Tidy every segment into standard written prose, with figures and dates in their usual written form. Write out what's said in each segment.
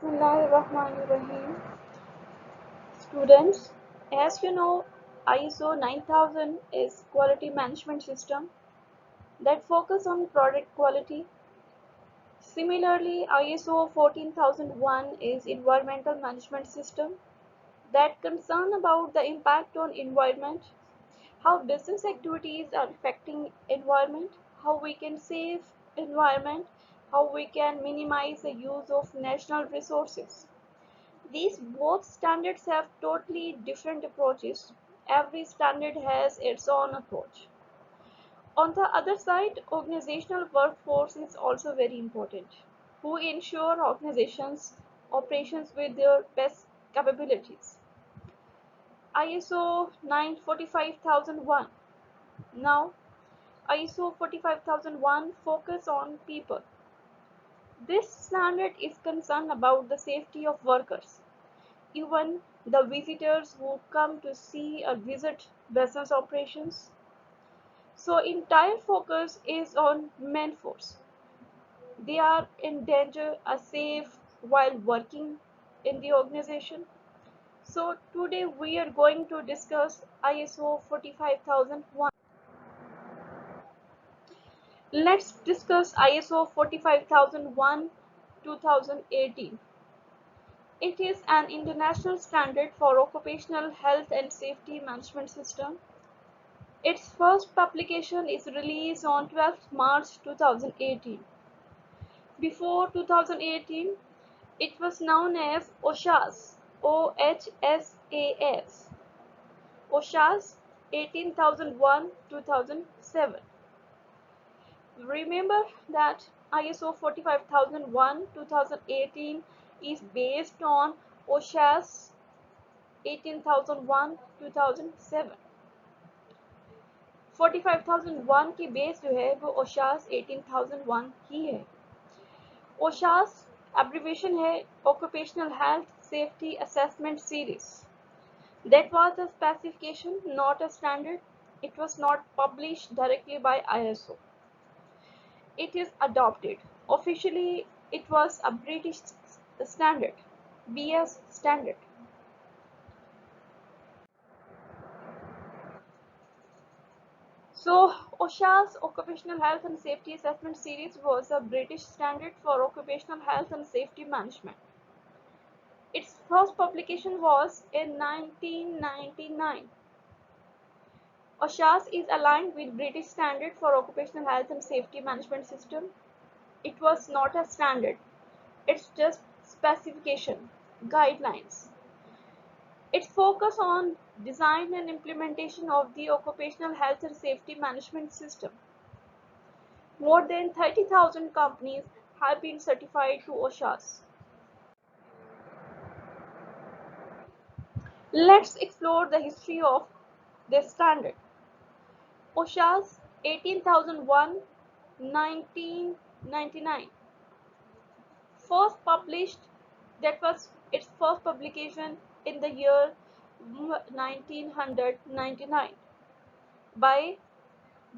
Bismillahirrahmanirrahim. Students, as you know, ISO 9000 is quality management system that focus on product quality. Similarly, ISO 14001 is environmental management system that concern about the impact on environment, how business activities are affecting environment, how we can save environment, how we can minimize the use of national resources. These both standards have totally different approaches. Every standard has its own approach. On the other side, organizational workforce is also very important, who ensure organizations operations with their best capabilities. ISO 945001. Now, ISO 45001 focus on people. This standard is concerned about the safety of workers. Even the visitors who come to see or visit business operations. So entire focus is on men force. They are in danger are safe while working in the organization. So today we are going to discuss ISO 45001. Let's discuss ISO 45001 2018. It is an international standard for occupational health and safety management system. Its first publication is released on 12th March 2018. Before 2018, it was known as OHSAS, OHSAS, OHSAS 18001-2007. Remember that ISO 45001-2018 is based on OHSAS 18001-2007. 45001 की base जो है वो OHSAS 18001 ही है. OHSAS abbreviation है Occupational Health Safety Assessment Series. That was a specification, not a standard. It was not published directly by ISO. It is adopted. Officially, it was a British standard, BS standard. So, OHSA's Occupational Health and Safety Assessment Series was a British standard for occupational health and safety management. Its first publication was in 1999. OHSAS is aligned with British Standard for Occupational Health and Safety Management System. It was not a standard. It's just specification, guidelines. Its focus on design and implementation of the occupational health and safety management system. More than 30,000 companies have been certified to OHSAS. Let's explore the history of this standard. OHSAS 18001 1999. First published, that was its first publication in the year 1999 by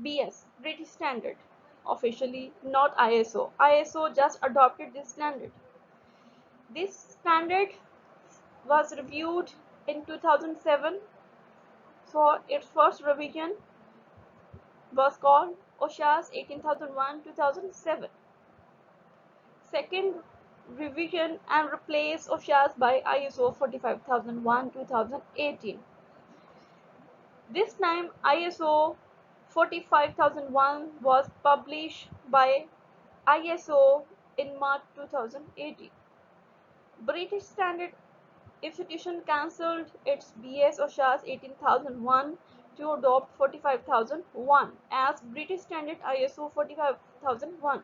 BS, British Standard, officially not ISO. ISO just adopted this standard. This standard was reviewed in 2007. So its first revision was called OHSAS 18001-2007. Second revision and replaced OHSAS by ISO 45001-2018. This time ISO 45001 was published by ISO in March 2018. British Standard Institution cancelled its BS OHSAS 18001 to adopt 45001 as British Standard ISO 45001.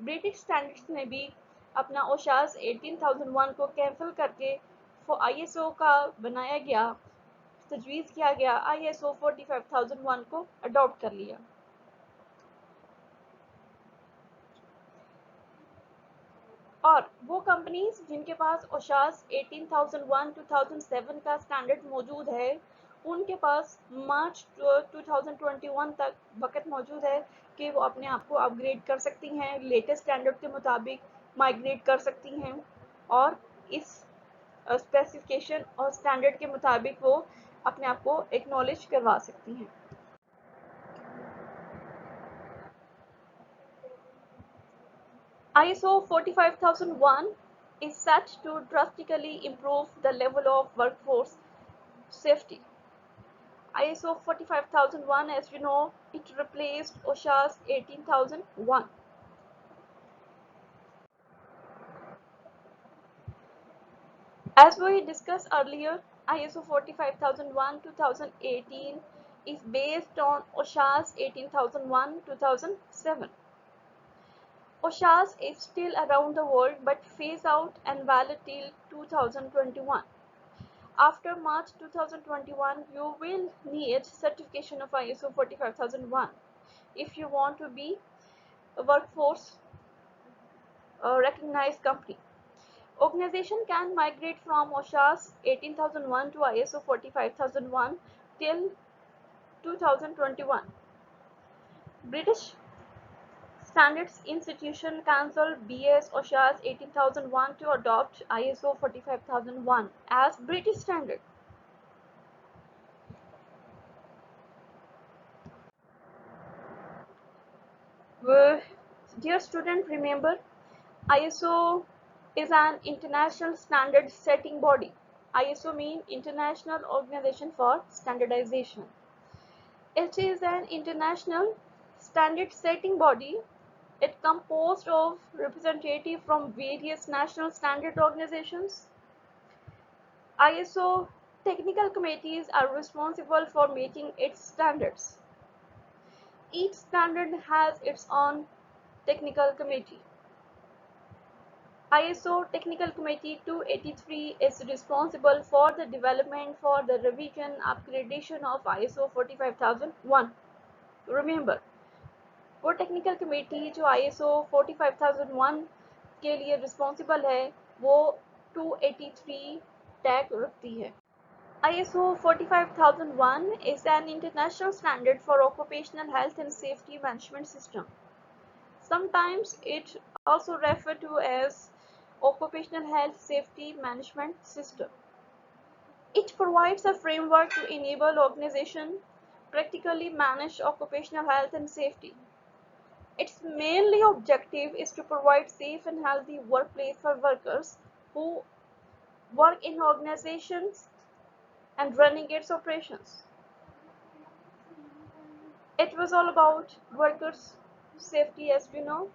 British standards ने भी अपना OHSAS 18001 को cancel करके ISO का बनाया गया, तजवीज़ किया गया ISO 45001 को अडॉप्ट कर लिया. और वो कंपनीज जिनके पास OHSAS 18001-2007 का स्टैंडर्ड मौजूद है, उनके पास मार्च 2021 तक वक्त मौजूद है कि वो अपने आप को अपग्रेड कर सकती हैं, लेटेस्ट स्टैंडर्ड के मुताबिक माइग्रेट कर सकती हैं. और इस स्पेसिफिकेशन और स्टैंडर्ड के मुताबिक वो अपने आप को एक्नॉलेज करवा सकती हैं। ISO 45001 is set to drastically improve the level of workforce safety. ISO 45001, as you know, it replaced OSHA's 18001. As we discussed earlier, ISO 45001-2018 is based on OSHA's 18001-2007. OSHA's is still around the world but phase out and valid till 2021. After March 2021, you will need certification of ISO 45001 if you want to be a workforce recognized company. Organization can migrate from OSHA's 18001 to ISO 45001 till 2021. British Standards Institution cancelled BS OSHA's 18001 to adopt ISO 45001 as British standard. Dear student, remember ISO is an international standard setting body. ISO means International Organization for Standardization. It is an international standard setting body. It composed of representatives from various national standard organizations. ISO technical committees are responsible for making its standards. Each standard has its own technical committee. ISO Technical Committee 283 is responsible for the development for the revision upgradation of ISO 45001. Remember, वो technical committee जो ISO 45001 के लिए responsible है वो 283 tag रखती है. ISO 45001 is an international standard for occupational health and safety management system. Sometimes it also referred to as Occupational Health Safety Management System. It provides a framework to enable organizations practically manage occupational health and safety. Its mainly objective is to provide safe and healthy workplace for workers who work in organizations and running its operations. It was all about workers' safety, as we know.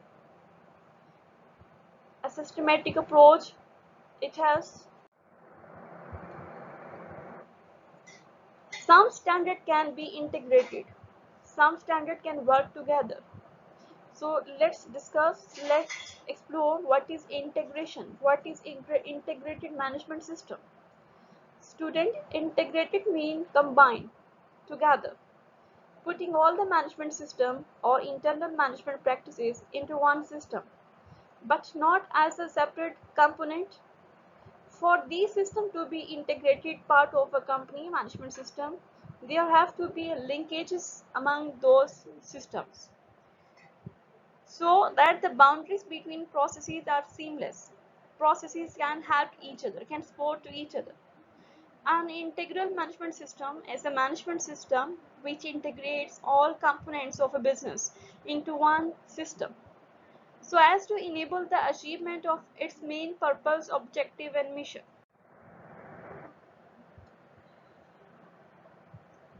A systematic approach it has. Some standard can be integrated. Some standard can work together. So let's explore what is integration. What is integrated management system? Student, integrated mean combine together, putting all the management system or internal management practices into one system, but not as a separate component. For these system to be integrated part of a company management system, there have to be linkages among those systems so that the boundaries between processes are seamless. Processes can help each other, can support to each other. An integral management system is a management system which integrates all components of a business into one system so as to enable the achievement of its main purpose, objective, and mission.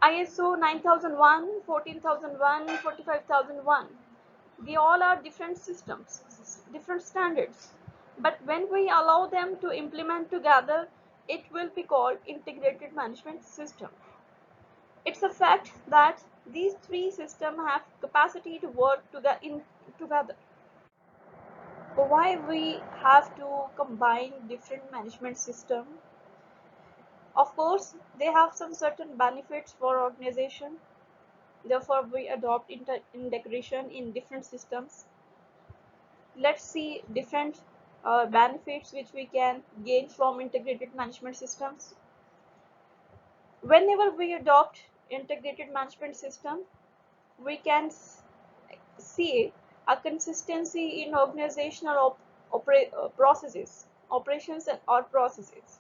ISO 9001, 14001, 45001. They all are different systems, different standards. But when we allow them to implement together, it will be called integrated management system. It's a fact that these three systems have capacity to work together. Why we have to combine different management systems? Of course, they have some certain benefits for organization. Therefore, we adopt integration in different systems. Let's see different benefits which we can gain from integrated management systems. Whenever we adopt integrated management system, we can see a consistency in organizational processes operations or processes.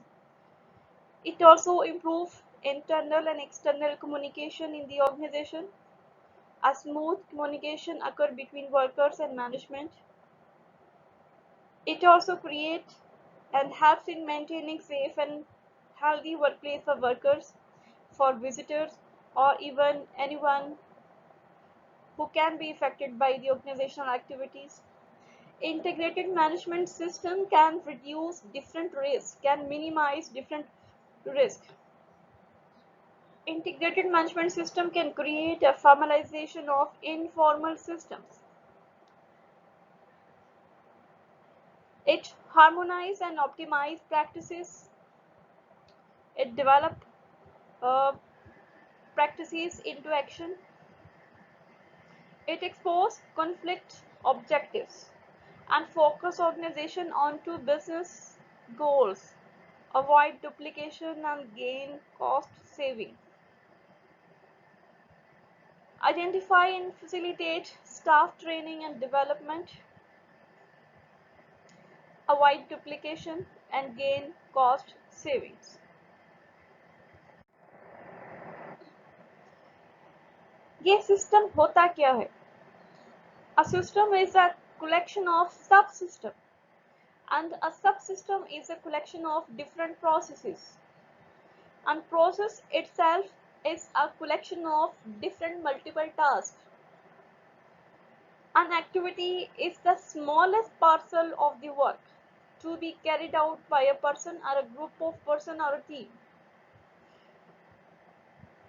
It also improves internal and external communication in the organization. A smooth communication occurs between workers and management. It also creates and helps in maintaining safe and healthy workplace for workers, for visitors, or even anyone who can be affected by the organizational activities. Integrated management system can reduce different risks, can minimize different risks. Integrated management system can create a formalization of informal systems. It harmonize and optimize practices. It develop uh, practices into action. It expose conflict objectives and focus organization onto business goals, avoid duplication and gain cost saving. Identify and facilitate staff training and development, avoid duplication and gain cost savings. ये system होता क्या है? A system is a collection of subsystems, and a subsystem is a collection of different processes, and process itself is a collection of different multiple tasks. An activity is the smallest parcel of the work to be carried out by a person or a group of person or a team.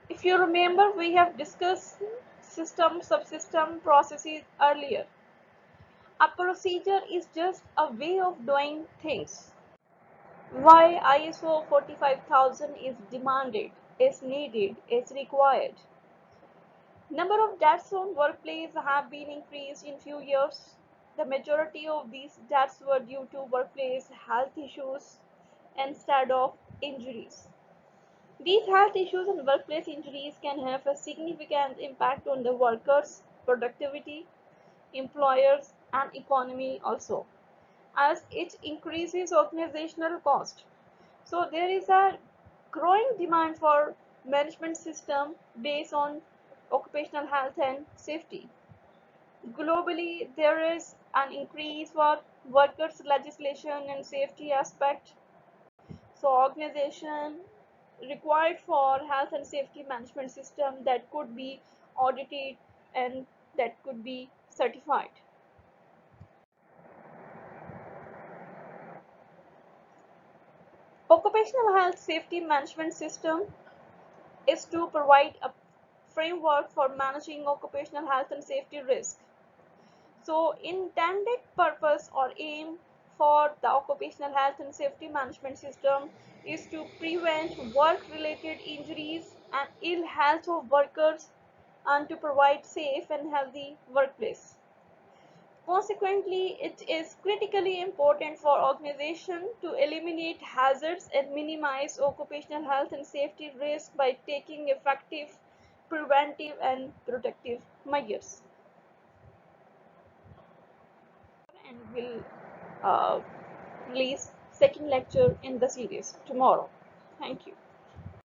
If you remember, we have discussed system, subsystem, processes earlier. A procedure is just a way of doing things. Why ISO 45000 is demanded, is needed, is required. Number of deaths on workplace have been increased in few years. The majority of these deaths were due to workplace health issues instead of injuries. These health issues and workplace injuries can have a significant impact on the workers' productivity, employers, and economy also, as it increases organizational cost. So there is a growing demand for management system based on occupational health and safety. Globally, there is an increase for workers' legislation and safety aspect. So organization required for health and safety management system that could be audited and that could be certified. Occupational health safety management system is to provide a framework for managing occupational health and safety risk. So intended purpose or aim for the occupational health and safety management system is to prevent work-related injuries and ill health of workers and to provide safe and healthy workplace. Consequently, it is critically important for organizations to eliminate hazards and minimize occupational health and safety risks by taking effective preventive and protective measures. And will uh, release second lecture in the series tomorrow. Thank you.